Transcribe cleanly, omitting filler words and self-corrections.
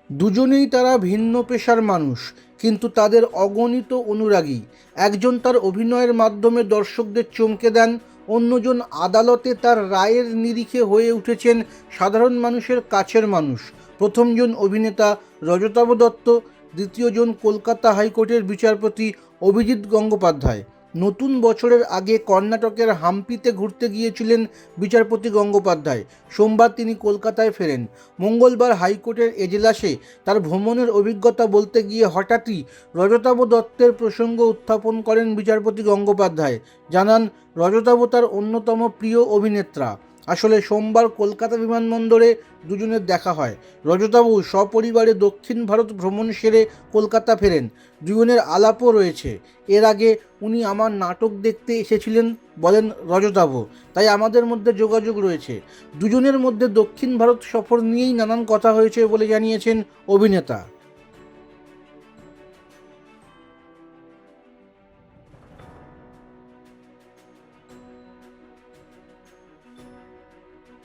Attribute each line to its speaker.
Speaker 1: দুজনেই তারা ভিন্ন পেশার মানুষ, কিন্তু তাদের অগণিত অনুরাগী। একজন তার অভিনয়ের মাধ্যমে দর্শকদের চমকে দেন, অন্যজন আদালতে তার রায়ের নিরিখে হয়ে উঠেছেন সাধারণ মানুষের কাছের মানুষ। প্রথমজন অভিনেতা রজতাভ দত্ত, দ্বিতীয়জন কলকাতা হাইকোর্টের বিচারপতি অভিজিৎ গঙ্গোপাধ্যায়। নতুন বছরের আগে কর্ণাটকের হাম্পিতে ঘুরতে গিয়েছিলেন বিচারপতি গঙ্গোপাধ্যায়। সোমবার তিনি কলকাতায় ফেরেন। মঙ্গলবার হাইকোর্টের এজলাসে তার ভ্রমণের অভিজ্ঞতা বলতে গিয়ে হঠাৎই রজতাভ দত্তের প্রসঙ্গ উত্থাপন করেন বিচারপতি গঙ্গোপাধ্যায়। জানান, রজতাভ তার অন্যতম প্রিয় অভিনেত্রা। আসলে সোমবার কলকাতা বিমানবন্দরে দুজনের দেখা হয়। রজতাভ সপরিবারে দক্ষিণ ভারত ভ্রমণ সেরে কলকাতা ফেরেন। দুজনের আলাপও রয়েছে। এর আগে উনি আমার নাটক দেখতে এসেছিলেন বলেন রজতাভ, তাই আমাদের মধ্যে যোগাযোগ রয়েছে। দুজনের মধ্যে দক্ষিণ ভারত সফর নিয়েই নানান কথা হয়েছে বলে জানিয়েছেন অভিনেতা।